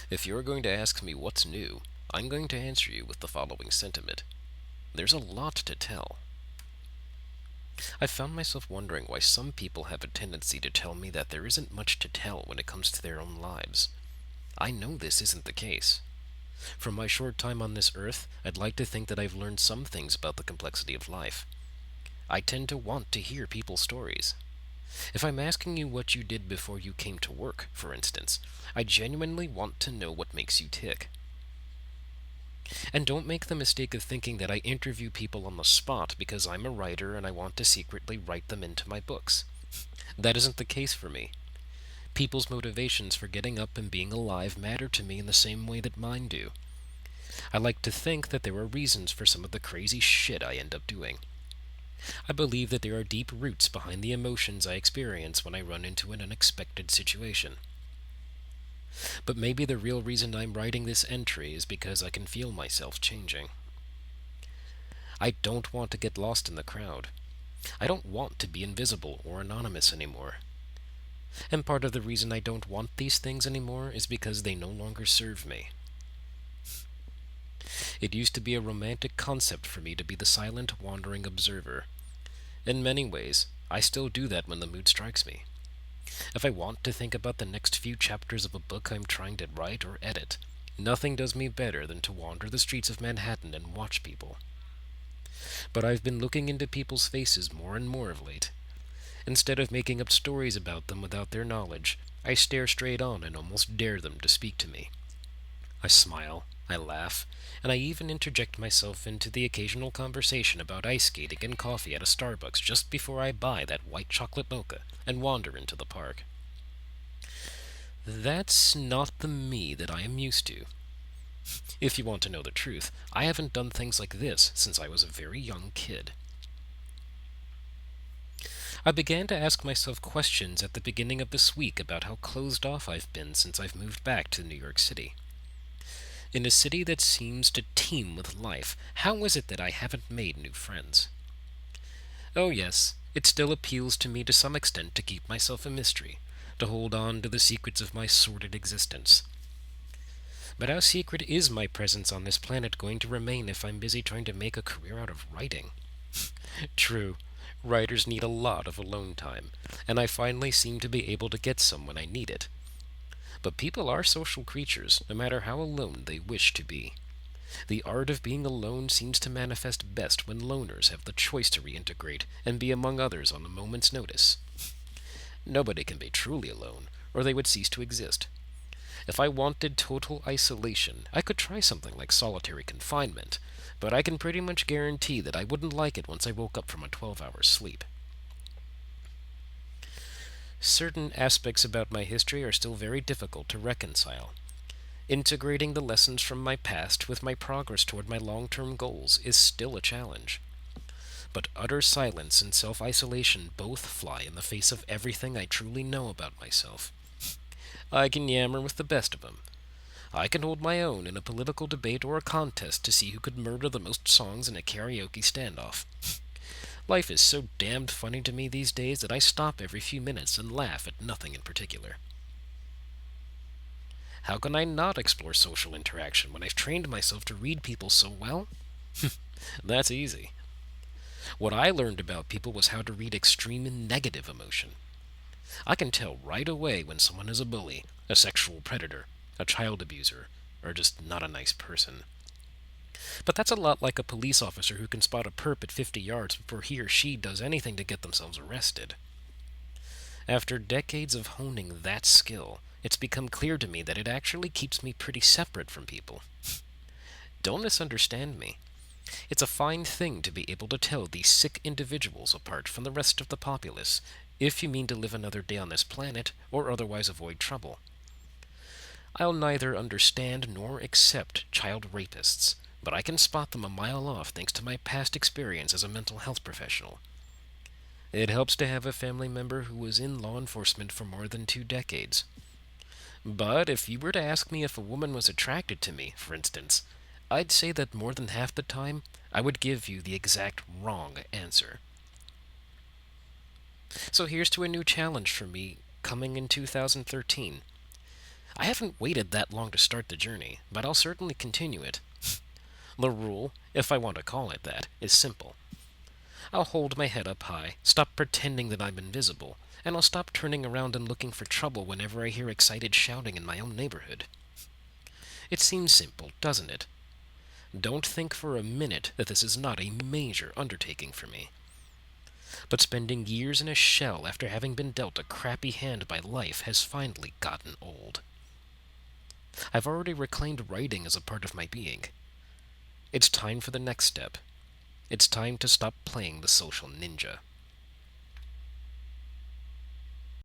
If you're going to ask me what's new, I'm going to answer you with the following sentiment. There's a lot to tell. I found myself wondering why some people have a tendency to tell me that there isn't much to tell when it comes to their own lives. I know this isn't the case. From my short time on this earth, I'd like to think that I've learned some things about the complexity of life. I tend to want to hear people's stories. If I'm asking you what you did before you came to work, for instance, I genuinely want to know what makes you tick. And don't make the mistake of thinking that I interview people on the spot because I'm a writer and I want to secretly write them into my books. That isn't the case for me. People's motivations for getting up and being alive matter to me in the same way that mine do. I like to think that there are reasons for some of the crazy shit I end up doing. I believe that there are deep roots behind the emotions I experience when I run into an unexpected situation. But maybe the real reason I'm writing this entry is because I can feel myself changing. I don't want to get lost in the crowd. I don't want to be invisible or anonymous anymore. And part of the reason I don't want these things anymore is because they no longer serve me. It used to be a romantic concept for me to be the silent, wandering observer. In many ways, I still do that when the mood strikes me. If I want to think about the next few chapters of a book I'm trying to write or edit, nothing does me better than to wander the streets of Manhattan and watch people. But I've been looking into people's faces more and more of late. Instead of making up stories about them without their knowledge, I stare straight on and almost dare them to speak to me. I smile, I laugh, and I even interject myself into the occasional conversation about ice skating and coffee at a Starbucks just before I buy that white chocolate mocha and wander into the park. That's not the me that I am used to. If you want to know the truth, I haven't done things like this since I was a very young kid. I began to ask myself questions at the beginning of this week about how closed off I've been since I've moved back to New York City. In a city that seems to teem with life, how is it that I haven't made new friends? Oh yes, it still appeals to me to some extent to keep myself a mystery, to hold on to the secrets of my sordid existence. But how secret is my presence on this planet going to remain if I'm busy trying to make a career out of writing? True, writers need a lot of alone time, and I finally seem to be able to get some when I need it. But people are social creatures, no matter how alone they wish to be. The art of being alone seems to manifest best when loners have the choice to reintegrate and be among others on a moment's notice. Nobody can be truly alone, or they would cease to exist. If I wanted total isolation, I could try something like solitary confinement, but I can pretty much guarantee that I wouldn't like it once I woke up from a 12-hour sleep. Certain aspects about my history are still very difficult to reconcile. Integrating the lessons from my past with my progress toward my long-term goals is still a challenge. But utter silence and self-isolation both fly in the face of everything I truly know about myself. I can yammer with the best of them. I can hold my own in a political debate or a contest to see who could murder the most songs in a karaoke standoff. Life is so damned funny to me these days that I stop every few minutes and laugh at nothing in particular. How can I not explore social interaction when I've trained myself to read people so well? That's easy. What I learned about people was how to read extreme and negative emotion. I can tell right away when someone is a bully, a sexual predator, a child abuser, or just not a nice person. But that's a lot like a police officer who can spot a perp at 50 yards before he or she does anything to get themselves arrested. After decades of honing that skill, it's become clear to me that it actually keeps me pretty separate from people. Don't misunderstand me. It's a fine thing to be able to tell these sick individuals apart from the rest of the populace, if you mean to live another day on this planet or otherwise avoid trouble. I'll neither understand nor accept child rapists, but I can spot them a mile off thanks to my past experience as a mental health professional. It helps to have a family member who was in law enforcement for more than 2 decades. But if you were to ask me if a woman was attracted to me, for instance, I'd say that more than half the time, I would give you the exact wrong answer. So here's to a new challenge for me coming in 2013. I haven't waited that long to start the journey, but I'll certainly continue it. The rule, if I want to call it that, is simple. I'll hold my head up high, stop pretending that I'm invisible, and I'll stop turning around and looking for trouble whenever I hear excited shouting in my own neighborhood. It seems simple, doesn't it? Don't think for a minute that this is not a major undertaking for me. But spending years in a shell after having been dealt a crappy hand by life has finally gotten old. I've already reclaimed writing as a part of my being. It's time for the next step. It's time to stop playing the social ninja.